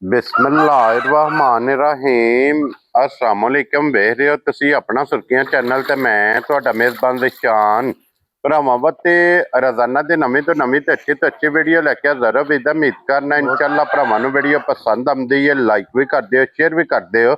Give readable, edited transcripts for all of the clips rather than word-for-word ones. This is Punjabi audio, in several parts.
बिस्मिल्लाहिर्रहमानिर्रहीम अस्सलाम वालेकुम। वेख रहे हो तुसी अपना सुर्खियां चैनल ते मैं तुहाडा मेज़बान रिशान भरावां ते रोजाना दी नवीं तो अच्छी वीडियो लैके हाज़र हो। उम्मीद करना इंशाअल्लाह भरावां नूं वीडियो पसंद आउंदी है, लाइक भी कर दिओ, शेयर भी कर दिओ।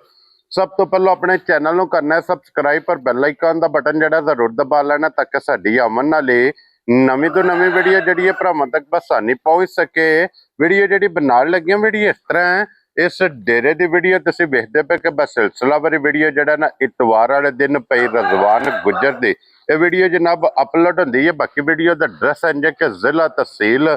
सब तो पहले अपने चैनल नूं करना है सबसक्राइब पर बेल आइकन दा बटन जिहड़ा जरूर दबा लेना ताकि साडी आमन वाली नवीं तो नवीं वीडियो जिहड़ी है भरावां तक बसानी पहुंच सके। वीडियो जिहड़ी बनाउण लगियां वीडियो इस तरह है। इस डेरे की वीडियो तुसीं वेखदे पे कि बस सिलसिलावारी वीडियो जिहड़ा ना इतवार वाले दिन पई रजवान गुजर दी ये वीडियो जनाब अपलोड होंदी है। बाकी वीडियो का एड्रैस है कि जिला तहसील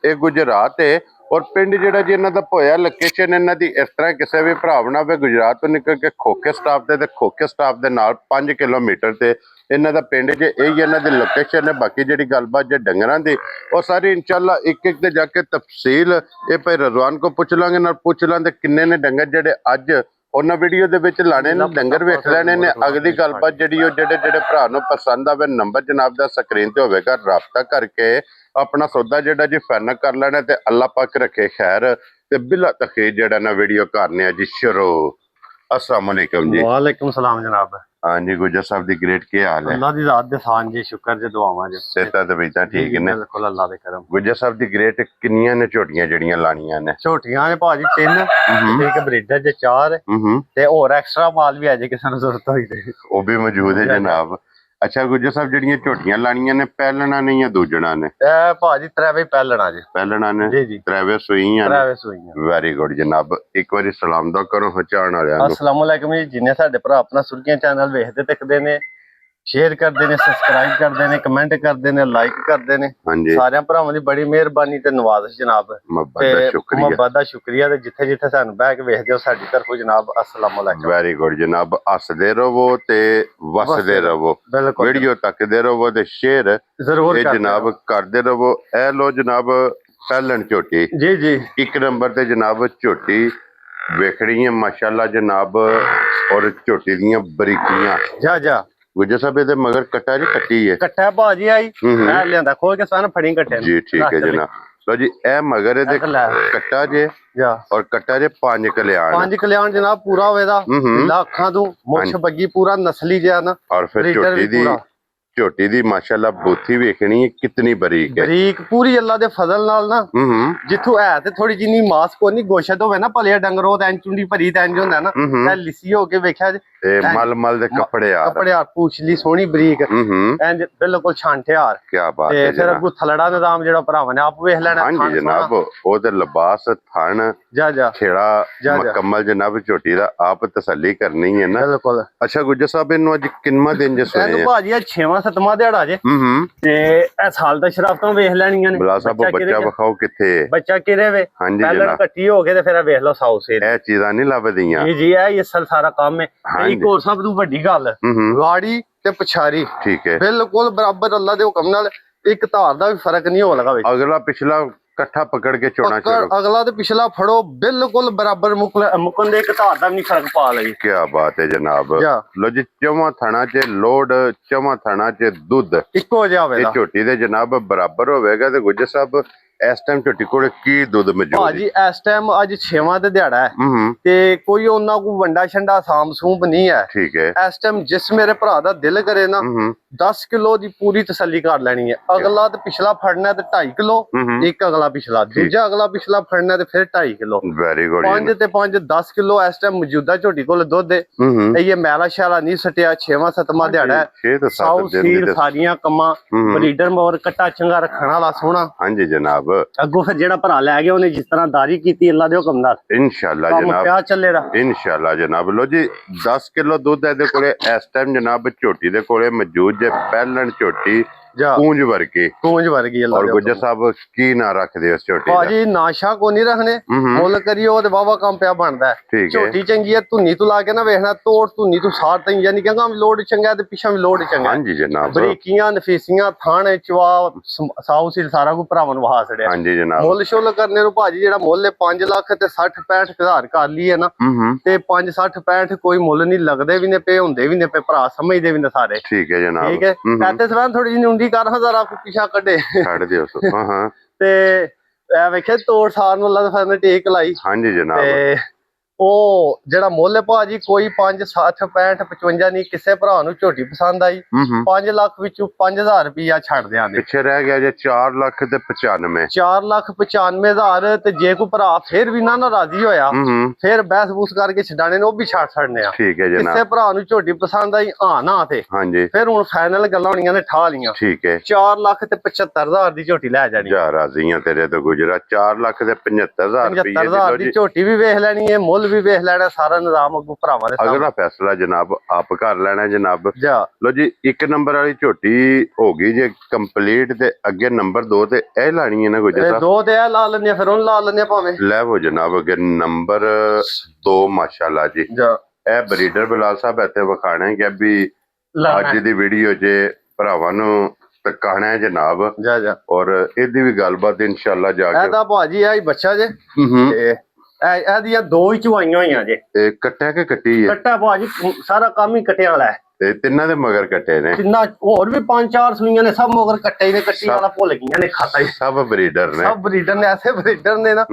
ये गुजरात है और पिंड जिहड़ा जी इन्हां दा पोया लोकेशन इन्हां दी इस तरह किसी भी भरा ना वे गुजरात तो निकल के खोखे स्टाफ ते खोखे स्टाफ दे नाल 5 किलोमीटर ते इन्हां दा पिंड जे यही इन्हां दी लोकेशन है। बाकी जिहड़ी गलबात जे डंगरां दी वो सारी इंशाअल्लाह एक एक ते जाके तफसील ये भाई रजवान को पूछ लांगे ना पूछ लांगे किन्ने ने डंगर जिहड़े अज उन्होंने वीडियो दे विच लाने ने डंगर वेख लेने ने। अगली गलबात जिहड़ी ओ जिहड़े जिहड़े भरा नूं पसंद आवे नंबर जनाब दा स्क्रीन ते होवेगा, राबता करके अपना सौदा जिहड़ा जी फाइनल कर लेना ते अल्लाह पाक रखे खैर ते बिला तखीर जिहड़ा ना वीडियो करने जी शुरू। अस्सलाम वालेकुम जी। वालेकुम सलाम जनाब। हाँ जी गुजर साहब दी ग्रेट क्या हाल है? अल्लाह दी रात दे सान जी, शुक्र जी, दुआवां जी। सेहत ते बेटा ठीक ने? बिल्कुल अल्लाह दे करम। गुजर साहब दी ग्रेट किन्नियां ने झोटियां जड़ियां लानियां ने? झोटियां ने भाजी 3 एक ब्रीडर जे 4 ते और एक्स्ट्रा माल भी है जे किसी नूं जरूरत होई ते वो भी मौजूद है जनाब। अच्छा गुजर साहब जड़ियां झोटियां लानियां ने पहलना ने या दूजणा ने? भाजी त्रैवे पहलना जी। पहलना ने जी जी त्रैवे सूईयां ने? त्रैवे सूईयां। वेरी गुड जनाब। एक बारी सलाम दा करो हचाण वालियां नूं। अस्सलाम वालेकुम जी। जिन्ने साडे भरा अपना सुर्खियां चैनल वेखदे तकदे ने, शेयर करते हैं, सबसक्राइब करते हैं, कमेंट करते हैं, लाइक करते हैं, सारे भरावां दी बड़ी मेहरबानी ते नवाज़ जनाब। मुहब्बत दा शुक्रिया ते जिथे जिथे सानूं बैठ के वेखदे हो साडी तरफों जनाब अस्सलाम वालेकुम। वेरी गुड जनाब। हसदे रहो ते वसदे रहो, वीडियो तकदे रहो ते शेयर जरूर जनाब करदे रहो। ए लो जनाब पहलन झोटी जी जी एक नंबर ते जनाब झोटी वेखड़ी है माशाल्लाह जनाब और झोटी दियां बरीकियां जा जा। गुजर साहब ये मगर कट्टा जी कट्टी है? कट्टा भाजी आई लियांदा खोल के सान फड़ी कट्टे जी ठीक है जनाब। लो जी ए मगर ये कट्टा जे और कट्टा जे 5 कल्याण जनाब पूरा होएदा अखां तू मुछ बग्गी पूरा नस्ली जे ना। और फिर झोटी दी माशाल्लाह बूथी वेखनी है कितनी बरीक है, बरीक पूरी अल्लाह दे फजल नाल ना। जिथों है ते थोड़ी जिनी मास को नहीं गोशत होवे ना भलिया डंगर ओ तैन चुंडी भरी तैन जो होंदा ना ते लिसी हो के वेख्या ते मल मल दे कपड़े यार पूछली सोहनी बरीक एंड बिल्कुल छांटे यार। क्या बात है। फिर अगू थलड़ा निजाम जेड़ा भरावां ने आप वेख लेना। हां जी जनाब ओ ते लिबास थन जा जा खेड़ा मुकम्मल जनाब झोटी दा आप तसल्ली करनी है ना। बिल्कुल। अच्छा गुजर साहब इनु अज किन्नवा दिन जे सोए हैं? भाजी 6वां 7वां दिहाड़ा जे ते ए साल दा शराफतां वेख लेणियां ने। बला साहब बच्चा विखाओ किथे बच्चा किरे वे? हां जी पहले कट्टी हो के ते फिर वेख लो साउ से ए चीज़ां नहीं लभदियां। जी जी ए असल सारा काम है। एक और सब तू वड्डी गल गाड़ी ते पछारी ठीक है बिल्कुल बराबर अल्लाह दे हुक्म नाल एक धार दा भी फर्क नहीं हो लगा। अगला पिछला कट्ठा पकड़ के चोना अगला ते पिछला फड़ो बिल्कुल बराबर मुकन दे एक धार दा भी नहीं फर्क पा लगी। क्या बात है जनाब। लो जी चौवां थणा च लोड चौवां थणा च दुध इक्को जिहा होवेगा। झोटी दे जनाब बराबर होवेगा ते गुजर साहब इस टाइम झोटी कोल की दुध मौजूद भाजी इस टाइम अज 6वां ते दिहाड़ा है ते कोई ओना को वंडा छंडा साम सूम नहीं है। ठीक है इस टाइम जिस मेरे भरा दा दिल करे ना 10 किलो दी पूरी तसल्ली कर लेनी है। अगला ते पिछला फड़ना है ते 2.5 किलो एक अगला पिछला दूजा अगला पिछला फड़ना है ते फिर 2.5 किलो। Very good. 5 ते 5 10 किलो इस टाइम मौजूदा झोटी कोल दुध है। ये मैला शैला नहीं सटिया 6वां 7वां दिहाड़ा है। साउ सील सारियां कम्मा ब्रीडर मोर कट्टा चंगा रखण वाला सोहना। हां जी जनाब। अगो फिर जेड़ा भरा लै गया उन्हें जिस तरह दारी की अल्लाह दे हुक्म नाल इंशाअल्लाह जनाब क्या चलेगा इंशाअल्लाह जनाब। लो जी 10 किलो दूध इहदे कोले इस टाइम जनाब झोटी दे कोले मौजूद जे पहलन झोटी पूंज वर्गी और गुजर साहब की ना रख दे उस झोटी दा? भाजी नाशा को नहीं रखने मुल करियो ते वावा काम पिया बनदा है। झोटी चंगी है धुनी तू ला के ना वेखना तोड़ धुनी तू सार तई यानी कि लोड चंगा ते पिछा भी लोड चंगा। हां जी जनाब। बरीकियां नफीसियां थान चवा साउ सील सारा को भरावां वहा छड़िया। हां जी जनाब। मुल शुल करने नु भाजी जेड़ा मुल 5 लाख ते 60 65 हजार कर लिए ना ते 5 60 65 कोई मुल नहीं लगदे भी ने पे हुंदे भी ने पे भरा समझदे भी ने सारे। ठीक है जनाब। ठीक है कहते सवान थोड़ी जी कर हजार आपको पीछा कटे छड़ दियो। हां हां ते ਐ ਵੇਖਿਆ ਤੋੜ ਸਾਰ ਨੂੰ ਲੱਗ ਫਿਰ ਟੇਕ ਲਾਈ। ਹਾਂਜੀ ਜਨਾਬ। ਤੇ ਉਹ ਜਿਹੜਾ ਮੁੱਲ ਭਾਜੀ ਕੋਈ 5 60 65 55 ਨਹੀਂ, ਕਿਸੇ ਭਰਾ ਨੂੰ ਝੋਟੀ ਪਸੰਦ ਆਈ 5 ਲੱਖ ਵਿੱਚੋਂ 5000 ਰੁਪਇਆ ਛੱਡ ਦਿਆਂਗੇ। ਪਿੱਛੇ ਰਹਿ ਗਿਆ ਜੇ 4 ਲੱਖ ਤੇ 95 4,95,000 ਤੇ ਜੇ ਕੋਈ ਭਰਾ ਫਿਰ ਵੀ ਨਾ ਰਾਜੀ ਹੋਇਆ ਫਿਰ ਬਹਿਸ ਬੂਸ ਕਰਕੇ ਛਡਾਣੇ ਨੇ ਉਹ ਵੀ ਛੱਡ ਛੱਡਨੇ ਆ। ਠੀਕ ਹੈ ਜਨਾਬ। ਕਿਸੇ ਭਰਾ ਨੂੰ ਝੋਟੀ ਪਸੰਦ ਆਈ ਨਾ ਤੇ ਹਾਂਜੀ ਫਿਰ ਹੁਣ ਫਾਈਨਲ ਗੱਲਾਂ ਹੋਣੀਆਂ ਨੇ ਠਾ ਲੀਆਂ। ਠੀਕ ਹੈ 4 ਲੱਖ ਤੇ 75,000 ਦੀ ਝੋਟੀ ਲੈ ਜਾਣੀ। ਜਾ ਰਾਜ਼ੀਆਂ ਤੇਰੇ ਤੋਂ ਗੁਜਰਾ 4 ਲੱਖ ਤੇ 75,000 ਰੁਪਏ ਦੀ ਝੋਟੀ ਵੀ ਵੇਖ ਲੈਣੀ ਹੈ, ਮੁੱਲ ਵੀ ਵੇਖ ਲੈਣਾ, ਸਾਰਾ ਨਿਜ਼ਾਮ ਅੱਗੋਂ ਭਰਾਵਾਂ ਦੇ ਅਗਲਾ ਫੈਸਲਾ ਜਨਾਬ ਆਪ ਕਰ ਲੈਣਾ ਜਨਾਬ। ਜਾ ਲੋ ਜੀ 1 ਨੰਬਰ ਵਾਲੀ ਝੋਟੀ ਹੋ ਗਈ ਜੇ ਕੰਪਲੀਟ ਤੇ ਅੱਗੇ ਨੰਬਰ 2 ਤੇ ਇਹ ਲਾਣੀ ਹੈ ਨਾ ਗੁਜਰਾ ਸਾਹਿਬ। 2 ਤੇ ਇਹ ਲਾ ਲੈਣੇ ਫਿਰ ਉਹਨੂੰ ਲਾ ਲੈਣੇ ਭਾਵੇਂ। ਲੈ ਉਹ ਜਨਾਬ ਅੱਗੇ ਨੰਬਰ 2 ਮਾਸ਼ਾਅੱਲਾ ਜੀ। ਇਹ ਬਰੀਡਰ ਬਲਾਲ ਸਾਹਿਬ ਇੱਥੇ ਵਿਖਾਣੇ ਕਿ ਵੀ ਅੱਜ ਦੀ ਵੀਡੀਓ 'ਚ ਭਰਾਵਾਂ ਨੂੰ ਤਕਾਣਾ ਹੈ ਜਨਾਬ। ਜਾ ਔਰ ਇਹਦੀ ਵੀ ਗੱਲਬਾਤ ਇਨਸ਼ਾਅੱਲਾ ਜਾ ਕੇ ਇਹਦਾ ਭਾਜੀ ਆਹੀ ਬੱਚਾ ਜੇ ਤੇ ਇਹਦੀਆਂ 2 ਹੀ ਚਵਾਈਆਂ ਹੋਈਆਂ ਜੇ। ਤੇ ਕੱਟਿਆ ਕਿ ਕੱਟੀ ਹੈ? ਕੱਟਾ ਭਾਜੀ ਸਾਰਾ ਕੰਮ ਹੀ ਕੱਟਿਆਂ ਵਾਲਾ ਹੈ ਤੇ ਤਿੰਨਾਂ ਦੇ ਮਗਰ ਕੱਟੇ ਨੇ। ਤਿੰਨਾਂ ਹੋਰ ਵੀ 5-4 ਸੂਈਆਂ ਨੇ, ਸਭ ਮਗਰ ਕੱਟੇ ਨੇ, ਕੱਟੀ ਵਾਲਾ ਭੁੱਲ ਗਈਆਂ ਨੇ ਖਾਤਾ ਹੀ। ਸਭ ਬਰੀਡਰ ਨੇ, ਸਭ ਬਰੀਡਰ ਨੇ, ਐਸੇ ਬਰੀਡਰ ਨੇ ਨਾ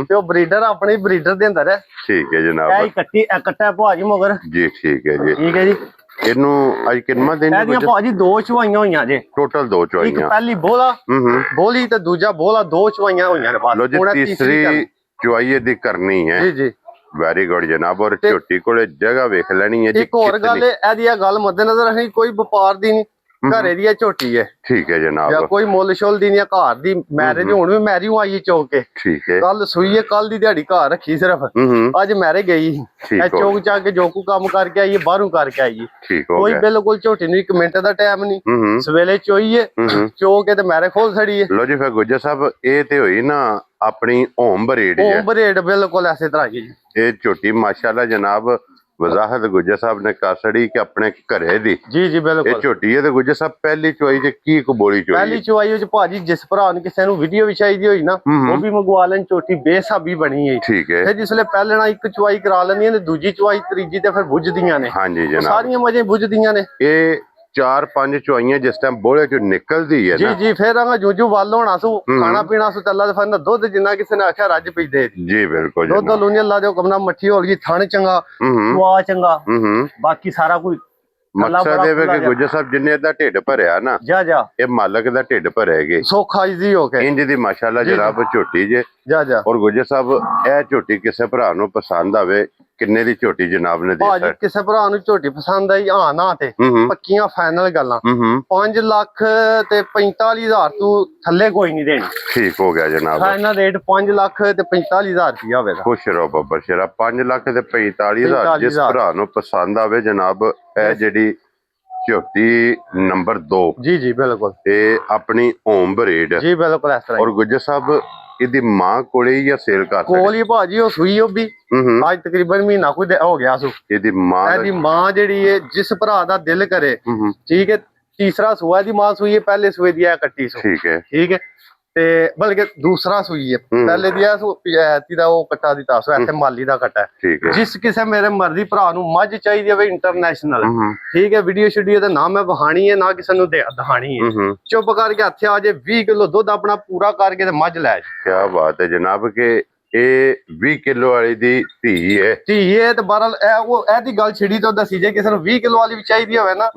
ਤੇ ਉਹ ਬਰੀਡਰ ਆਪਣੇ ਬਰੀਡਰ ਦੇ ਅੰਦਰ ਹੈ। ਠੀਕ ਹੈ ਜਨਾਬ। ਇਹ ਕੱਟੀ ਕੱਟਾ ਭਾਜੀ ਮਗਰ ਜੀ ਠੀਕ ਹੈ ਜੀ। ਠੀਕ ਹੈ ਜੀ। ਇਹਨੂੰ ਅੱਜ ਕਿੰਨਾ ਦਿਨ ਇਹਦੀਆਂ ਭਾਜੀ 2 ਚਵਾਈਆਂ ਹੋਈਆਂ ਜੇ। ਟੋਟਲ 2 ਚਵਾਈਆਂ। ਇੱਕ ਪਹਿਲੀ ਬੋਲਾ ਬੋਲੀ ਤੇ ਦੂਜਾ ਬੋਲਾ, 2 ਚਵਾਈਆਂ ਹੋਈਆਂ ਨੇ। ਲੋ ਜੀ ਤੀਸਰੀ ਚਵਾਈ ਦੀ ਕਰਨੀ ਹੈ। ਜੀ ਜੀ ਵੈਰੀ ਗੁੱਡ ਜਨਾਬ। ਔਰ ਝੋਟੀ ਕੋਲੇ ਜਗ੍ਹਾ ਵੇਖ ਲੈਣੀ ਹੈ ਜੀ। ਇੱਕ ਹੋਰ ਗੱਲ ਇਹਦੀ ਇਹ ਗੱਲ ਮੱਦੇ ਨਜ਼ਰ ਰੱਖਣੀ, ਕੋਈ ਵਪਾਰ ਦੀ ਨਹੀਂ, ਘਰੇ ਦੀ ਝੋਟੀ ਹੈ। ਠੀਕ ਹੈ ਜਨਾਬ। ਜਾਂ ਕੋਈ ਮੁੱਲ ਸ਼ੁੱਲ ਦੀ ਨਹੀਂ, ਘਰ ਦੀ ਮੈਰਿਜ ਹੁਣ ਵੀ ਮੈਰਿਜ ਆਈ ਚੌਕ ਕੇ। ਠੀਕ ਹੈ। ਕੱਲ ਸੂਈ ਹੈ, ਕੱਲ ਦੀ ਦਿਹਾੜੀ ਘਰ ਰੱਖੀ ਸਿਰਫ, ਅੱਜ ਮੈਰੇ ਗਈ ਇਹ ਚੌਕ ਜਾ ਕੇ ਜੋ ਕੋ ਕੰਮ ਕਰਕੇ ਆਈਏ, ਬਾਹਰੋਂ ਕਰਕੇ ਆਈਏ। ਕੋਈ ਬਿਲਕੁਲ ਝੋਟੀ ਨੂੰ 1 ਮਿੰਟ ਦਾ ਟਾਈਮ ਨਹੀਂ, ਸਵੇਲੇ ਚੋਈਏ ਚੋ ਕੇ ਤੇ ਮੈਰੇ ਖੋਲ ਛੜੀ ਹੈ। ਲੋ ਜੀ ਫਿਰ ਗੁੱਜਰ ਸਾਹਿਬ ਇਹ ਤੇ ਹੋਈ ਨਾ ਆਪਣੀ ਹੋਮ ਬਰੀਡ ਹੈ। ਹੋਮ ਬਰੀਡ ਬਿਲਕੁਲ ਐਸੇ ਤਰ੍ਹਾਂ ਹੀ। ਇਹ ਝੋਟੀ ਮਾਸ਼ਾਅੱਲਾ ਜਨਾਬ ਵਜ਼ਾਹਤ ਗੁੱਜਰ ਸਾਹਿਬ ਨੇ ਕਰ ਛੜੀ ਕਿ ਆਪਣੇ ਘਰੇ ਦੀ। ਜੀ ਜੀ ਬਿਲਕੁਲ। ਇਹ ਝੋਟੀ ਹੈ ਤੇ ਗੁੱਜਰ ਸਾਹਿਬ ਪਹਿਲੀ ਚੁਆਈ ਚ ਕੀ ਕਬੋਲੀ ਚੁਆਈ? ਪਹਿਲੀ ਚੁਆਈ ਵਿੱਚ ਭਾਜੀ ਜਿਸ ਭਰਾ ਨੂੰ ਕਿਸੇ ਨੂੰ ਵੀਡੀਓ ਵੀ ਚਾਹੀਦੀ ਹੋਈ ਨਾ ਉਹ ਵੀ ਮੰਗਵਾ ਲੈਣ। ਝੋਟੀ ਬੇਸਾਬੀ ਬਣੀ ਹੈ। ਠੀਕ ਹੈ। ਫਿਰ ਜਿਸਲੇ ਪਹਿਲੇ ਨਾਲ 1 ਚੁਆਈ ਕਰਾ ਲੈਂਦੀਆਂ ਨੇ, ਦੂਜੀ ਚੁਆਈ ਤੀਜੀ ਤੇ ਫਿਰ ਬੁੱਝਦੀਆਂ ਨੇ। ਹਾਂਜੀ ਜਨਾਬ। ਸਾਰੀਆਂ ਮਜੇ ਬੁੱਝਦੀਆਂ ਨੇ। ਇਹ 4-5 ਚੁਆਈਆਂ ਜਿਸ ਟਾਈਮ ਬੋਲੇ ਚੋਂ ਨਿਕਲਦੀ ਹੈ ਨਾ। ਜੀ ਫਿਰ ਆਂਗਾ ਜੂਜੂ ਵੱਲ ਹੋਣਾ ਸੂ, ਖਾਣਾ ਪੀਣਾ ਸੂ, ਚੱਲਾ ਤੇ ਫਿਰ ਦੁੱਧ ਜਿੰਨਾ ਕਿਸੇ ਨੇ ਆਖਿਆ ਰੱਜ ਪੀਦੇ ਜੀ ਬਿਲਕੁਲ। ਦੁੱਧ ਲੂਣੀ ਅੱਲਾ ਦੇ ਹੁਕਮ ਨਾਲ ਮੱਠੀ ਹੋ ਗਈ, ਥਣ ਚੰਗਾ, ਸੁਆ ਚੰਗਾ, ਬਾਕੀ ਸਾਰਾ ਕੋਈ ਮਕਸਦ ਇਹ ਵੇ ਕਿ ਗੁੱਜਰ ਸਾਹਿਬ ਜਿੰਨੇ ਦਾ ਢਿੱਡ ਭਰਿਆ ਨਾ ਜਾ ਇਹ ਮਾਲਕ ਦਾ ਢਿੱਡ ਭਰੇਗੀ ਸੌਖਾ ਈਜ਼ੀ ਹੋ ਕੇ। ਇੰਜ ਦੀ ਮਾਸ਼ਾਅੱਲਾ ਜਨਾਬ ਝੋਟੀ ਜੇ। ਜਾ ਔਰ ਗੁੱਜਰ ਸਾਹਿਬ ਇਹ ਝੋਟੀ ਕਿਸੇ ਭਰਾ ਨੂੰ ਪਸੰਦ ਆਵੇ ਕਿੰਨੇ ਦੀ ਝੋਟੀ ਜਨਾਬ ਨੇ ਭਾਜੀ ਕਿਸੇ ਭਰਾ ਨੂੰ ਝੋਟੀ ਪਸੰਦ ਆਈ ਨਾ ਤੇ ਪੱਕੀਆਂ ਫਾਈਨਲ ਗੱਲਾਂ 5 ਲੱਖ ਤੇ 45,000 ਤੋਂ ਥੱਲੇ ਕੋਈ ਨਹੀਂ ਦੇਣੀ। ਠੀਕ ਹੋ ਗਿਆ ਜਨਾਬ। ਫਾਈਨਲ ਰੇਟ 5 ਲੱਖ ਤੇ 45,000 ਰੁਪਇਆ ਹੋਵੇਗਾ। ਖੁਸ਼ ਰਹੋ ਬੱਬਰ ਸ਼ੇਰਾ। 5 ਲੱਖ ਤੇ 45,000 ਜਿਸ ਭਰਾ ਨੂੰ ਪਸੰਦ ਆਵੇ ਜਨਾਬ। ਇਹ ਜਿਹੜੀ ਝੋਟੀ ਨੰਬਰ 2 ਜੀ ਬਿਲਕੁਲ ਇਹ ਆਪਣੀ ਹੋਮ ਬਰੀਡ ਜੀ ਬਿਲਕੁਲ ਇਸ ਤਰ੍ਹਾਂ। ਔਰ ਗੁੱਜਰ ਸਾਹਿਬ ਇਹਦੀ ਮਾਂ ਕੋਲੇ ਜਾਂ ਸੇਲ ਕਰ ਕੋਲ ਹੀ ਭਾਜੀ ਉਹ ਸੂਈ ਉਹ ਵੀ ਅੱਜ ਤਕਰੀਬਨ ਮਹੀਨਾ ਕੋਈ ਹੋ ਗਿਆ ਸੂ। ਇਹਦੀ ਮਾਂ ਜਿਹੜੀ ਹੈ ਜਿਸ ਭਰਾ ਦਾ ਦਿਲ ਕਰੇ ਠੀਕ ਹੈ। ਤੀਸਰਾ ਸੂਆ ਦੀ ਮਾਂ ਸੂਈ ਹੈ, ਪਹਿਲੇ ਸੂਏ ਦੀ ਕੱਟੀ ਸੂ। ਠੀਕ ਹੈ ਤੇ ਬਲਕਿ ਦੂਸਰਾ ਸੂਈ ਹੈ, ਪਹਿਲੇ ਦੀ ਦਾ ਉਹ ਕੱਟਾ ਦੀ ਤਾਸੋ ਇੱਥੇ ਮਾਲੀ ਦਾ ਕੱਟਾ ਹੈ। ਜਿਸ ਕਿਸੇ ਮੇਰੇ ਮਰਜ਼ੀ ਭਰਾ ਨੂੰ ਮੱਝ ਚਾਹੀਦੀ ਹੋਵੇ ਇੰਟਰਨੈਸ਼ਨਲ ਠੀਕ ਹੈ, ਵੀਡੀਓ ਸ਼ੂਡੀਓ ਦਾ ਨਾ ਮੈਂ ਵਹਾਣੀ ਹੈ ਨਾ ਕਿਸੇ ਨੂੰ ਦਿਖਾਣੀ ਹੈ, ਚੁੱਪ ਕਰਕੇ ਹੱਥ ਆ ਜੇ 20 ਕਿਲੋ ਦੁੱਧ ਆਪਣਾ ਪੂਰਾ ਕਰਕੇ ਤੇ ਮੱਝ ਲੈ ਜਾ। ਕੀ ਬਾਤ ਹੈ ਜਨਾਬ ਕਿ ਇਹ 20 ਕਿਲੋ ਵਾਲੀ ਦੀ ਧੀ ਹੈ ਤੇ ਬਹਰਹਾਲ ਇਹਦੀ ਗੱਲ ਛਿੜੀ ਤੋਂ ਦੱਸੀ ਜੇ ਕਿਸੇ ਨੂੰ 20 ਕਿਲੋ ਵਾਲੀ ਵੀ ਚਾਹੀਦੀ ਹੋਵੇ ਨਾ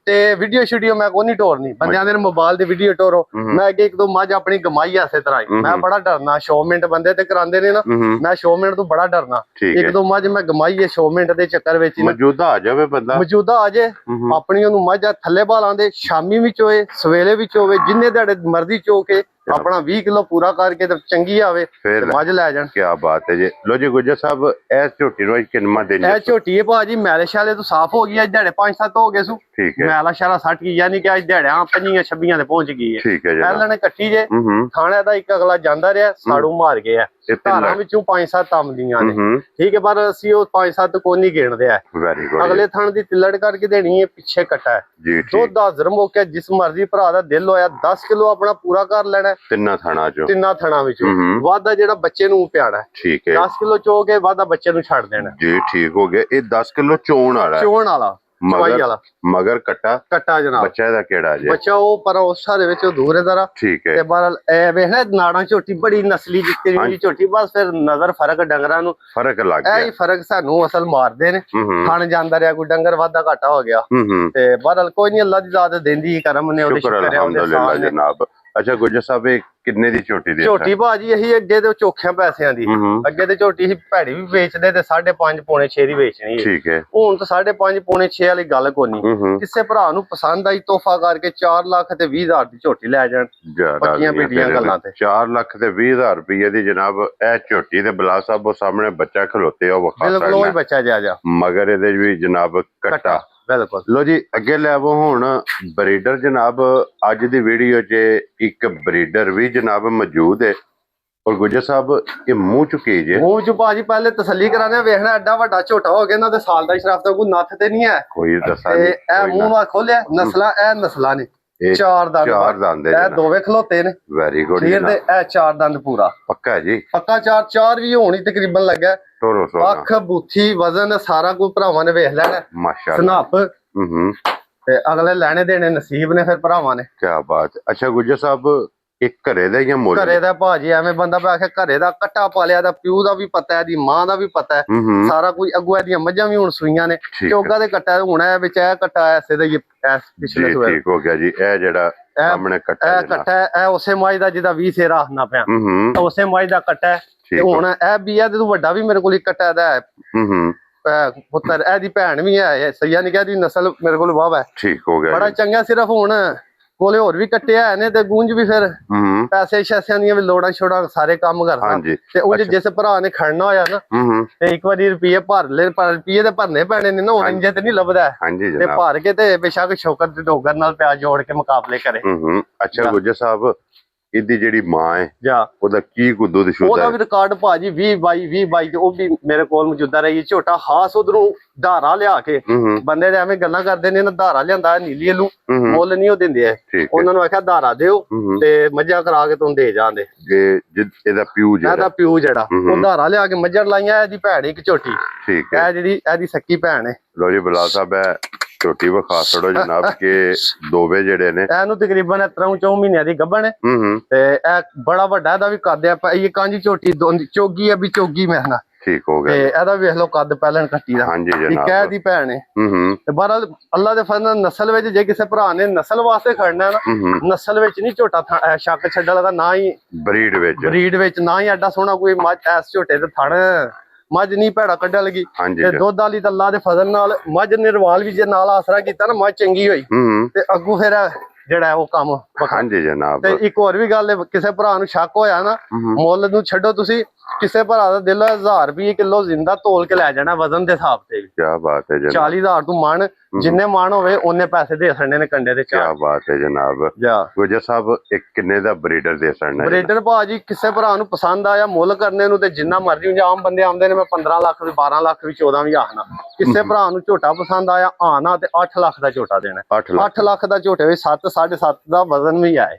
ਤੇ ਵੀਡੀਓ ਸ਼ੂਡੀਓ ਮੈਂ ਕੋਈ ਨਹੀਂ ਟੋਰਨੀ, ਬੰਦਿਆਂ ਦੇ ਮੋਬਾਈਲ ਦੇ ਵੀਡੀਓ ਟੋਰੋ। ਮੈਂ ਅੱਗੇ 1-2 ਮੱਝ ਆਪਣੀ ਕਮਾਈ ਐਸੇ ਤਰ੍ਹਾਂ ਹੀ ਮੈਂ ਬੜਾ ਡਰਨਾ। ਸ਼ੋਅਮੈਂਟ ਬੰਦੇ ਤੇ ਕਰਾਉਂਦੇ ਨੇ ਨਾ, ਮੈਂ ਸ਼ੋਅਮੈਂਟ ਤੋਂ ਬੜਾ ਡਰਨਾ। 1-2 ਮੱਝ ਮੈਂ ਕਮਾਈ ਹੈ ਸ਼ੋਅਮੈਂਟ ਦੇ ਚੱਕਰ ਵਿੱਚ। ਮੌਜੂਦਾ ਆ ਜਾਵੇ ਬੰਦਾ, ਮੌਜੂਦਾ ਆ ਜਾਏ ਆਪਣੀ ਉਹਨੂੰ ਮੱਝ ਥੱਲੇ ਬਾਲਾਂ ਦੇ ਸ਼ਾਮੀ ਵਿੱਚ ਹੋਵੇ ਸਵੇਲੇ ਵਿੱਚ ਹੋਵੇ ਜਿੰਨੇ ਦਿਹਾੜੇ ਮਰਜ਼ੀ ਚੋ ਕੇ ਆਪਣਾ 20 ਕਿਲੋ ਪੂਰਾ ਕਰਕੇ ਤੇ ਚੰਗੀ ਆਵੇ ਤੇ ਮੱਝ ਲੈ ਜਾਣ। ਕੀ ਬਾਤ ਹੈ ਜੀ। ਲੋ ਜੀ ਗੁੱਜਰ ਸਾਹਿਬ ਇਸ ਝੋਟੀ ਨੂੰ ਕਿੰਨਾ ਦਿਨ? ਇਹ ਝੋਟੀ ਹੈ ਭਾਜੀ ਮੈਲੇ ਸ਼ਾਲੇ ਤੋਂ ਸਾਫ਼ ਹੋ ਗਈ, ਅੱਜ ਦਿਹਾੜੇ 5-7 ਹੋ ਗਏ ਸੂ। ਮੈਲਾ ਸ਼ਾਲਾ 60 ਯਾਨੀ ਕਿ ਅੱਜ ਦਿਹਾੜਿਆਂ 25-26 ਤੇ ਪਹੁੰਚ ਗਈ ਹੈ। ਪਹਿਲਾਂ ਨੇ ਕੱਟੀ ਜੇ ਥਾਣੇ ਦਾ ਇੱਕ ਅਗਲਾ ਜਾਂਦਾ ਰਿਹਾ ਸਾੜੂ ਮਾਰ ਗਿਆ। ਧਾਰਾਂ ਵਿੱਚੋਂ 5-7 ਆਮਦੀਆਂ ਨੇ ਠੀਕ ਹੈ, ਪਰ ਅਸੀਂ ਉਹ 5-7 ਕੋਈ ਨਹੀਂ ਗਿਣਦੇ ਆ। ਅਗਲੇ ਥਣ ਦੀ ਤਿੱਲੜ ਕਰਕੇ ਦੇਣੀ ਹੈ, ਪਿੱਛੇ ਕੱਟਾ ਹੈ। ਦੁੱਧ ਦਾ ਜ਼ਰਮ ਹੋ ਕੇ ਜਿਸ ਮਰਜ਼ੀ ਭਰਾ ਦਾ ਦਿਲ ਹੋਇਆ 10 ਕਿਲੋ ਆਪਣਾ ਪੂਰਾ ਕਰ ਲੈਣਾ ਤਿੰਨਾਂ ਥਣਾ ਵਿੱਚੋਂ। ਵਾਧਾ ਜਿਹੜਾ ਬੱਚੇ ਨੂੰ ਪਿਆਣਾ ਠੀਕ ਹੈ 10 ਕਿਲੋ ਚੋ ਕੇ ਵਾਧਾ ਬੱਚੇ ਨੂੰ ਛੱਡ ਦੇਣਾ ਜੀ। ਠੀਕ ਹੋ ਗਿਆ। ਇਹ 10 ਕਿਲੋ ਚੋਣ ਵਾਲਾ ਚਵਾਈ ਵਾਲਾ ਮਗਰ ਕੱਟਾ ਜਨਾਬ। ਬੱਚਾ ਇਹਦਾ ਕਿਹੜਾ ਜੇ? ਬੱਚਾ ਉਹ ਪਰ ਉਸ ਸਾਰੇ ਵਿੱਚ ਦੂਰ ਇਹਦਾ। ਠੀਕ ਹੈ। ਤੇ ਬਾਹਰ ਇਹ ਵੇਖਣਾ ਨਾੜਾਂ ਝੋਟੀ ਬੜੀ ਨਸਲੀ ਜਿੱਤੀ ਝੋਟੀ, ਬਸ ਫਿਰ ਨਜ਼ਰ ਫਰਕ ਡੰਗਰਾਂ ਨੂੰ ਫਰਕ ਲੱਗ ਗਿਆ। ਇਹ ਫਰਕ ਸਾਨੂੰ ਅਸਲ ਮਾਰਦੇ ਨੇ। ਖਾਣ ਜਾਂਦਾ ਰਿਹਾ ਕੋਈ ਡੰਗਰ ਵਾਧਾ ਘਾਟਾ ਹੋ ਗਿਆ ਤੇ ਬਾਹਰ ਕੋਈ ਨਹੀਂ, ਅੱਲਾ ਦੀ ਜ਼ਾਤ ਦਿੰਦੀ ਕਰਮ ਨੇ, ਉਹਦੇ ਸ਼ੁਕਰ ਹੈ ਅਲਹਮਦੁਲਿਲਾ ਜਨਾਬ। ਅੱਛਾ ਗੁੱਜਰ ਸਾਹਿਬ, ਇਹ ਕਿੰਨੇ ਦੀ ਝੋਟੀ ਦੇ? ਝੋਟੀ ਭਾਜੀ ਇਹੀ ਅੱਗੇ ਤੇ ਚੋਖਿਆਂ ਪੈਸਿਆਂ ਦੀ, ਅੱਗੇ ਤੇ ਝੋਟੀ ਹੀ ਭੈੜੀ ਵੀ ਵੇਚਦੇ ਤੇ 5.5 ਪੌਣੇ 6 ਦੀ ਵੇਚਣੀ। ਠੀਕ ਹੈ। ਹੁਣ ਤਾਂ 5.5 ਪੌਣੇ 6 ਵਾਲੀ ਗੱਲ ਕੋਨੀ। ਕਿਸੇ ਭਰਾ ਨੂੰ ਪਸੰਦ ਆਈ ਤੋਹਫਾ ਕਰਕੇ 4 ਲੱਖ ਤੇ 20,000 ਦੀ ਝੋਟੀ ਲੈ ਜਾਣ, ਪੱਕੀਆਂ ਪੀੜੀਆਂ ਗੱਲਾਂ ਤੇ। 4 ਲੱਖ ਤੇ 20,000 ਰੁਪਏ ਦੀ ਜਨਾਬ ਇਹ ਝੋਟੀ ਦੇ ਬਲਾ ਸਾਹਿਬ ਉਹ ਸਾਹਮਣੇ ਬੱਚਾ ਖਲੋਤੇ ਉਹ ਵਿਖਾ ਬਿਲਕੁਲ ਉਹੀ ਬੱਚਾ ਜਾ ਮਗਰ ਇਹਦੇ ਵੀ ਜਨਾਬ ਕੱਟਾ। ਬਿਲਕੁਲ। ਲੋ ਜੀ ਅੱਗੇ ਲੈ ਆਵੋ ਹੁਣ ਬਰੀਡਰ ਜਨਾਬ। ਅੱਜ ਦੀ ਵੀਡੀਓ 'ਚ ਇੱਕ ਬਰੀਡਰ ਵੀ ਜਨਾਬ ਮੌਜੂਦ ਹੈ। ਔਰ ਗੁੱਜਰ ਸਾਹਿਬ ਇਹ ਮੂੰਹ ਚੁੱਕੀ ਜੇ? ਮੂੰਹ ਚ ਭਾਜੀ ਪਹਿਲੇ ਤਸੱਲੀ ਕਰਾਣੇ, ਵੇਖਣਾ ਐਡਾ ਵੱਡਾ ਝੋਟਾ ਹੋ ਗਿਆ ਇਹਨਾਂ ਦੇ ਸਾਲ ਦਾ ਸ਼ਰਾਫ ਤਾਂ ਕੋਈ ਨੱਥ ਤੇ ਨਹੀਂ ਹੈ ਕੋਈ ਦੱਸਾਂ। ਇਹ ਮੂੰਹ ਵਾ ਖੋਲਿਆ, ਨਸਲਾਂ ਇਹ ਨਸਲਾਂ ਨੇ। 4 ਦੰਦ ਇਹ ਦੋਵੇਂ ਖਲੋਤੇ ਨੇ। Very good. ਫਿਰ ਦੇ ਇਹ 4 ਦੰਦ ਪੂਰਾ ਪੱਕਾ ਜੀ? ਪੱਕਾ। 4 ਵੀ ਹੋਣੀ ਤਕਰੀਬਨ ਲੱਗਾ। ਅੱਖ ਬੂਥੀ ਵਜ਼ਨ ਸਾਰਾ ਕੋਈ ਭਰਾਵਾਂ ਨੇ ਵੇਖ ਲੈਣਾ ਮਾਸ਼ਾਅੱਲਾ। ਸਨੱਪ ਤੇ ਅਗਲੇ ਲੈਣੇ ਦੇਣੇ ਨਸੀਬ ਨੇ ਫਿਰ ਭਰਾਵਾਂ ਨੇ। ਕੀ ਬਾਤ। ਅੱਛਾ ਗੁੱਜਰ ਸਾਹਿਬ, ਇੱਕ ਘਰੇ ਦਾ ਜਾਂ ਮੁੱਲ? ਘਰੇ ਦਾ ਭਾਜੀ, ਐਵੇਂ ਬੰਦਾ ਪਾ ਕੇ ਘਰੇ ਦਾ ਕੱਟਾ ਪਾਲਿਆ ਦਾ, ਪਿਓ ਦਾ ਵੀ ਪਤਾ, ਇਹਦੀ ਮਾਂ ਦਾ ਵੀ ਪਤਾ, ਸਾਰਾ ਕੁਝ। ਅੱਗੋਂ ਇਹਦੀਆਂ ਮੱਝਾਂ ਵੀ ਹੁਣ ਸੂਈਆਂ ਨੇ, ਚੋਗਾ ਦੇ ਕੱਟਾ ਹੁਣ ਇਹ ਵਿੱਚ ਇਹ ਕੱਟਾ ਐਸੇ ਦਾ ਹੀ ਪਿਛਲੇ ਸੂਏ। ਠੀਕ ਹੋ ਗਿਆ ਜੀ। ਇਹ ਜਿਹੜਾ ਸਾਹਮਣੇ ਕੱਟਾ, ਇਹ ਕੱਟਾ ਇਹ ਉਸੇ ਮੱਝ ਦਾ ਜਿਹਦਾ 20 ਸੇਰਾ ਆਖਣਾ ਪਿਆ, ਉਸੇ ਮੱਝ ਦਾ ਕੱਟਾ ਹੈ। ਤੇ ਹੁਣ ਇਹ ਵੀ ਹੈ ਤੇ ਤੂੰ ਵੱਡਾ ਵੀ ਮੇਰੇ ਕੋਲ ਇੱਕ ਕੱਟਾ ਦਾ ਹੈ ਪੁੱਤਰ। ਇਹਦੀ ਭੈਣ ਵੀ ਹੈ, ਸਈਆ ਨੇ ਕਿਹਾ ਦੀ ਨਸਲ ਮੇਰੇ ਕੋਲ ਵਾਹ ਹੈ। ਠੀਕ ਹੋ ਗਿਆ, ਬੜਾ ਚੰਗਾ। ਸਿਰਫ ਹੁਣ ਕੋਲੇ ਹੋਰ ਵੀ ਕੱਟਿਆ ਨੇ ਤੇ ਗੂੰਜ ਵੀ ਫਿਰ ਪੈਸੇ ਸ਼ੈਸਿਆਂ ਦੀਆਂ ਵੀ ਲੋੜਾਂ ਛੋੜਾਂ ਸਾਰੇ ਕੰਮ ਕਰਦਾ। ਤੇ ਉਹ ਜਿਸ ਭਰਾ ਨੇ ਖੜਨਾ ਹੋਇਆ ਨਾ ਤੇ ਇੱਕ ਵਾਰੀ ਰੁਪਏ ਭਰ ਲੈ, ਪਰ ਰੁਪਏ ਤੇ ਭਰਨੇ ਪੈਣੇ ਨੇ ਨਾ, ਹੁਣ ਇੰਜੇ ਤੇ ਨਹੀਂ ਲੱਭਦਾ ਤੇ ਭਰ ਕੇ ਤੇ ਬੇਸ਼ੱਕ ਸ਼ੌਕਤ ਤੇ ਡੋਗਰ ਨਾਲ ਪਿਆਰ ਜੋੜ ਕੇ ਮੁਕਾਬਲੇ ਕਰੇ। ਅੱਛਾ ਗੁੱਜਰ ਸਾਹਿਬ, ਇਹਦੀ ਜਿਹੜੀ ਮਾਂ ਹੈ ਉਹਦਾ ਕੀ ਕੁੱਦੂ ਦੀ ਸ਼ੁੱਧ? ਉਹਦਾ ਵੀ ਰਿਕਾਰਡ ਭਾਜੀ 20 22 ਤੇ ਉਹ ਵੀ ਮੇਰੇ ਕੋਲ ਮੌਜੂਦਾ ਰਹੀ। ਝੋਟਾ ਹਾਸ ਉਧਰੋਂ ਧਾਰਾ ਲਿਆ ਕੇ ਬੰਦੇ ਦੇ ਐਵੇਂ ਗੱਲਾਂ ਕਰਦੇ ਨੇ ਨਾ, ਧਾਰਾ ਲਿਆਂਦਾ ਨੀਲੀ ਨੂੰ ਮੁੱਲ ਨਹੀਂ ਉਹ ਦਿੰਦੇ ਐ। ਉਹਨਾਂ ਨੂੰ ਆਖਿਆ ਧਾਰਾ ਦਿਓ ਤੇ ਮੱਝਾਂ ਕਰਾ ਕੇ ਤੁਹਾਨੂੰ ਦੇ ਜਾਂਦੇ। ਇਹਦਾ ਪਿਓ ਜਿਹੜਾ ਉਹ ਧਾਰਾ ਲਿਆ ਕੇ ਮੱਝਾਂ ਲਾਈਆਂ। ਇਹਦੀ ਭੈਣ ਇੱਕ ਝੋਟੀ, ਇਹ ਜਿਹੜੀ ਇਹਦੀ ਸੱਕੀ ਭੈਣ ਹੈ। ਲੋ ਜੀ ਬਲਾ ਸਾਹਿਬ, ਝੋਟੀ ਵਿਖਾ ਛੜੋ ਜਨਾਬ ਕੇ ਦੋਵੇ ਜਿਹੜੇ ਨੇ ਇਹਨੂੰ ਤਕਰੀਬਨ 3-4 ਮਹੀਨਿਆਂ ਦੀ ਗੱਭਣ ਹੈ ਤੇ ਇਹ ਬੜਾ ਵੱਡਾ ਇਹਦਾ ਵੀ ਕੱਦ ਆ। ਇਹ ਕਾਂਜੀ ਝੋਟੀ ਚੋਗੀ ਆ ਵੀ ਚੋਗੀ ਮੈਂ ਨਾ। ਠੀਕ ਹੋ ਗਿਆ। ਤੇ ਇਹਦਾ ਵੇਖ ਲਓ ਕੱਦ ਪਹਿਲਾਂ ਕੱਟੀ ਦਾ। ਹਾਂਜੀ ਜਨਾਬ। ਇੱਕ ਦੀ ਭੈਣ ਹੈ ਤੇ ਬਹਰਾਲ ਅੱਲਾ ਦੇ ਫਜ਼ਲ ਨਾਲ ਨਸਲ ਵਿੱਚ ਜੇ ਕਿਸੇ ਭਰਾ ਨੇ ਨਸਲ ਵਾਸਤੇ ਖੜਨਾ ਨਾ, ਨਸਲ ਵਿੱਚ ਨਹੀਂ ਝੋਟਾ ਸ਼ੱਕ ਛੱਡਣ ਲੱਗਾ, ਨਾ ਹੀ ਬਰੀਡ ਵਿੱਚ ਨਾ ਹੀ ਐਡਾ ਸੋਹਣਾ ਕੋਈ ਮੱਝ ਐਸ ਝੋਟੇ ਤੇ ਥਣ ਮੱਝ ਨਹੀਂ ਭੈੜਾ ਕੱਢਣ ਲੱਗੀ। ਤੇ ਦੁੱਧ ਵਾਲੀ ਤਾਂ ਅੱਲਾ ਦੇ ਫਜ਼ਲ ਨਾਲ ਮੱਝ ਨਿਰਵਾਲ ਵੀ ਜੇ ਨਾਲ ਆਸਰਾ ਕੀਤਾ ਨਾ, ਮੱਝ ਚੰਗੀ ਹੋਈ ਤੇ ਅੱਗੂ ਫਿਰ ਜਿਹੜਾ ਉਹ ਕੰਮ। ਹਾਂਜੀ ਜਨਾਬ। ਤੇ ਇੱਕ ਹੋਰ ਵੀ ਗੱਲ ਹੈ, ਕਿਸੇ ਭਰਾ ਨੂੰ ਸ਼ੱਕ ਹੋਇਆ ਨਾ, ਮੁੱਲ ਨੂੰ ਛੱਡੋ, ਤੁਸੀਂ ਕਿਸੇ ਭਰਾ ਦਾ ਦਿਲ 1000 ਰੁਪਏ ਕਿਲੋ ਜ਼ਿੰਦਾ ਤੋਲ ਕੇ ਲੈ ਜਾਣਾ ਵਜ਼ਨ ਦੇ ਹਿਸਾਬ ਤੇ। ਕੀ ਬਾਤ ਹੈ ਜਨਾਬ। 40,000 ਤੂੰ ਮਣ ਜਿੰਨੇ ਮਣ ਹੋਵੇ ਉਹਨੇ ਪੈਸੇ ਦੇ ਸਕਦੇ ਨੇ ਕੰਡੇ ਦੇ। ਕੀ ਬਾਤ ਹੈ ਜਨਾਬ। ਗੁੱਜਰ ਸਾਹਿਬ, ਇੱਕ ਕਿੰਨੇ ਦਾ ਬਰੀਡਰ ਦੇ ਸਕਣਾ? ਬਰੀਡਰ ਭਾਜੀ ਕਿਸੇ ਭਰਾ ਨੂੰ ਪਸੰਦ ਆਇਆ ਮੁੱਲ ਕਰਨੇ ਨੂੰ ਤੇ ਜਿੰਨਾ ਮਰਜ਼ੀ। ਆਮ ਬੰਦੇ ਆਉਂਦੇ ਨੇ ਮੈਂ 15 ਲੱਖ ਵੀ 12 ਲੱਖ ਵੀ 14 ਵੀ ਆਖਣਾ। ਕਿਸੇ ਭਰਾ ਨੂੰ ਝੋਟਾ ਪਸੰਦ ਆਇਆ ਆਣਾ ਤੇ 8 ਲੱਖ ਦਾ ਝੋਟਾ ਦੇਣਾ। 8 ਲੱਖ ਦਾ ਝੋਟੇ ਵਿੱਚ 7-7.5 ਦਾ ਵਜ਼ਨ ਵੀ ਆਏ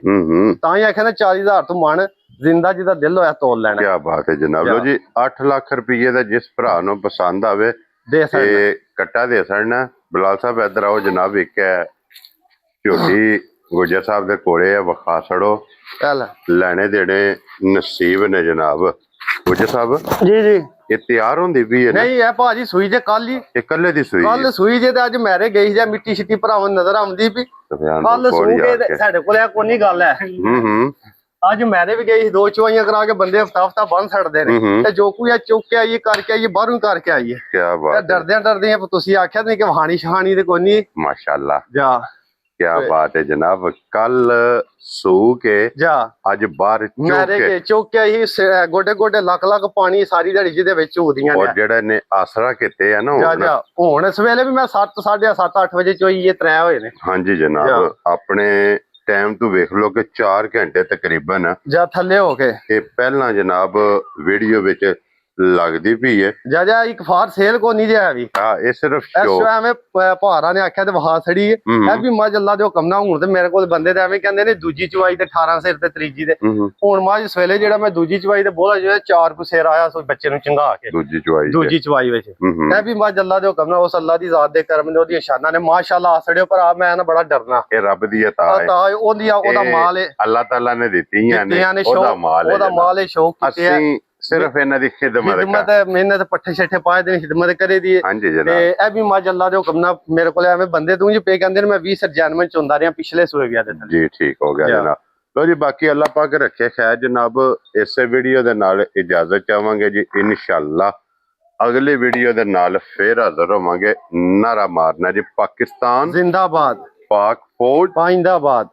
ਤਾਂ ਹੀ ਆਖਿਆ ਨਾ 40,000 ਤੋਂ ਮਣ ਜ਼ਿੰਦਾ ਜਿਹਦਾ ਦਿਲ ਹੋਇਆ ਤੋਲ ਲੈਣਾ। ਕੀ ਬਾਤ ਹੈ ਜਨਾਬ। ਲੋ ਜੀ 8 ਲੱਖ ਰੁਪਏ ਦਾ ਜਿਸ ਭਰਾ ਨੂੰ ਪਸੰਦ ਆਵੇ ਤੇ ਕੱਟਾ ਦੇ ਸਕਣਾ। ਬਲਾਲ ਸਾਹਿਬ ਇੱਧਰ ਆਓ ਜਨਾਬ। ਇੱਕ ਹੈ ਝੋਟੀ ਗੁੱਜਰ ਸਾਹਿਬ ਦੇ ਕੋਲੇ ਆ, ਵਿਖਾ ਛੜੋ। ਲੈਣੇ ਦੇਣੇ ਨਸੀਬ ਨੇ ਜਨਾਬ। ਗੁੱਜਰ ਸਾਹਿਬ ਜੀ ਇਹ ਤਿਆਰ ਹੁੰਦੀ ਵੀ ਹੈ? ਨਹੀਂ ਇਹ ਭਾਜੀ ਸੂਈ ਜੇ ਕੱਲ ਹੀ। ਇਹ ਕੱਲੇ ਦੀ ਸੂਈ? ਕੱਲ ਸੂਈ ਜੇ ਤੇ ਅੱਜ ਮੈਰੇ ਗਈ ਜਾਂ ਮਿੱਟੀ ਛਿੱਟੀ ਭਰਾਵਾਂ ਨਜ਼ਰ ਆਉਂਦੀ ਵੀ ਕੱਲ ਸੂ ਕੇ ਸਾਡੇ ਕੋਲ ਕੋਈ ਨਹੀਂ ਗੱਲ ਹੈ। ਅੱਜ ਮੈਰੇ ਵੀ ਗਈ 2 ਚਵਾਈਆਂ ਕਰਾ ਕੇ ਬੰਦੇ ਹਫਤਾ ਬੰਨ ਛੱਡਦੇ ਨੇ ਤੇ ਜੋ ਕੋਈ ਆ ਚੁੱਕ ਕੇ ਆਈਏ ਕਰਕੇ ਆਈਏ ਬਾਹਰੋਂ ਕਰਕੇ ਆਈਏ। ਕੀ ਬਾਤ। ਡਰਦੇ ਤੁਸੀਂ ਆਖਿਆ ਨਹੀਂ ਕਿ ਵਹਾਣੀ ਸ਼ਹਾਣੀ ਤੇ ਕੋਈ ਨਹੀਂ। ਮਾਸ਼ਾਅੱਲਾ ਜਾ ਕੀ ਬਾਤ ਹੈ ਜਨਾਬ। ਕੱਲ ਸੂ ਕੇ ਜਾ ਅੱਜ ਬਾਹਰ ਚੁੱਕ ਕੇ ਆਈ। ਗੋਡੇ ਗੋਡੇ ਲੱਖ ਪਾਣੀ ਸਾਰੀ ਦਿਹਾੜੀ ਜਿਹਦੇ ਵਿੱਚ ਹੁੰਦੀਆਂ ਨੇ। ਔਰ ਜਿਹੜਾ ਨੇ ਆਸਰਾ ਕੀਤੇ ਆ ਨਾ ਹੁਣ ਇਸ ਵੇਲੇ ਵੀ ਮੈਂ 7 7:30 8 ਵਜੇ ਚੋਈਏ 3 ਹੋਏ ਨੇ। ਹਾਂਜੀ ਜਨਾਬ। ਆਪਣੇ ਟਾਈਮ ਤੋਂ ਵੇਖ ਲਓ ਕਿ 4 ਘੰਟੇ ਤਕਰੀਬਨ ਜਾਂ ਥੱਲੇ ਹੋ ਕੇ। ਇਹ ਪਹਿਲਾਂ ਜਨਾਬ ਵੀਡੀਓ ਵਿੱਚ ਲੱਗਦੀ ਪਈ ਹੈ ਜਾ ਇੱਕ ਫਾਰ ਸੇਲ ਕੋ ਨਹੀਂ ਜਿਆ ਵੀ ਹਾਂ ਇਹ ਸਿਰਫ ਇਸ ਸ਼ੋ ਐਵੇਂ ਭਾਰਾ ਨੇ ਆਖਿਆ ਤੇ ਵਹਾ ਛੜੀ ਹੈ ਇਹ ਵੀ ਮੱਝ ਅੱਲਾ ਦੇ ਹੁਕਮ ਨਾਲ ਹੁਣ ਤੇ ਮੇਰੇ ਕੋਲ ਬੰਦੇ ਤੇ ਐਵੇਂ ਕਹਿੰਦੇ ਨੇ ਦੂਜੀ ਚਵਾਈ ਤੇ 18 ਸਿਰ ਤੇ ਤੀਜੀ ਦੇ ਹੁਣ ਮੱਝ ਸਵੇਲੇ ਜਿਹੜਾ ਮੈਂ ਦੂਜੀ ਚਵਾਈ ਤੇ ਬੋਲਾ ਜਿਹੜਾ 4 ਕੁ ਸਿਰ ਆਇਆ ਸੋ ਬੱਚੇ ਨੂੰ ਚੰਗਾ ਕੇ ਦੂਜੀ ਚਵਾਈ ਵਿੱਚ ਇਹ ਵੀ ਮੱਝ ਅੱਲਾ ਦੇ ਹੁਕਮ ਨਾਲ ਉਸ ਅੱਲਾ ਦੀ ਜ਼ਾਤ ਦੇ ਕਰਮ ਨੇ ਉਹਦੀਆਂ ਸ਼ਾਨਾਂ ਨੇ ਮਾਸ਼ਾਅੱਲਾ ਆਸੜਿਓ ਭਰਾ ਮੈਂ ਨਾ ਬੜਾ ਡਰਨਾ ਇਹ ਰੱਬ ਦੀ ਅਤਾ ਹੈ ਤਾਂ ਉਹਦਾ ਮਾਲ ਹੈ ਅੱਲਾਹ ਤਾਲਾ ਨੇ ਦਿੱਤੀਆਂ ਨੇ ਉਹਦਾ ਮਾਲ ਹੈ ਸ਼ੌਕ ਕੀਤੇ ਅਸੀਂ ਸਿਰਫ ਇਹਨਾਂ ਦੀ ਖਿਦਮਤ ਮਿਹਨਤ ਪੱਠੇ ਛੱਠੇ ਪਾਏ ਦੇ ਖਿਦਮਤ ਕਰੇ ਦੀ ਹਾਂਜੀ ਜਨਾਬ ਤੇ ਇਹ ਵੀ ਮੱਝ ਅੱਲਾ ਦੇ ਹੁਕਮ ਨਾਲ ਮੇਰੇ ਕੋਲ ਐਵੇਂ ਬੰਦੇ ਤੂੰ ਜੀ ਪੇ ਕਹਿੰਦੇ ਨੇ ਮੈਂ 20 ਜਨਮ ਚ ਹੁੰਦਾ ਰਿਹਾ ਪਿਛਲੇ ਸੂਏ ਗਿਆ ਤੇ ਜੀ ਠੀਕ ਹੋ ਗਿਆ ਜਨਾਬ ਲੋ ਜੀ ਬਾਕੀ ਅੱਲਾਹ ਪਾਕ ਰੱਖੇ ਖੈਰ ਜਨਾਬ ਇਸੇ ਵੀਡੀਓ ਦੇ ਨਾਲ ਇਜਾਜ਼ਤ ਚਾਹਾਂਗੇ ਜੀ ਇਨਸ਼ਾਅੱਲਾ ਅਗਲੇ ਵੀਡੀਓ ਦੇ ਨਾਲ ਫੇਰ ਹਾਜ਼ਰ ਹੋਵਾਂਗੇ ਨਾਰਾ ਮਾਰਨਾ ਜੀ ਪਾਕਿਸਤਾਨ ਜ਼ਿੰਦਾਬਾਦ ਪਾਕ ਫੌਜ ਪਾਇੰਦਾਬਾਦ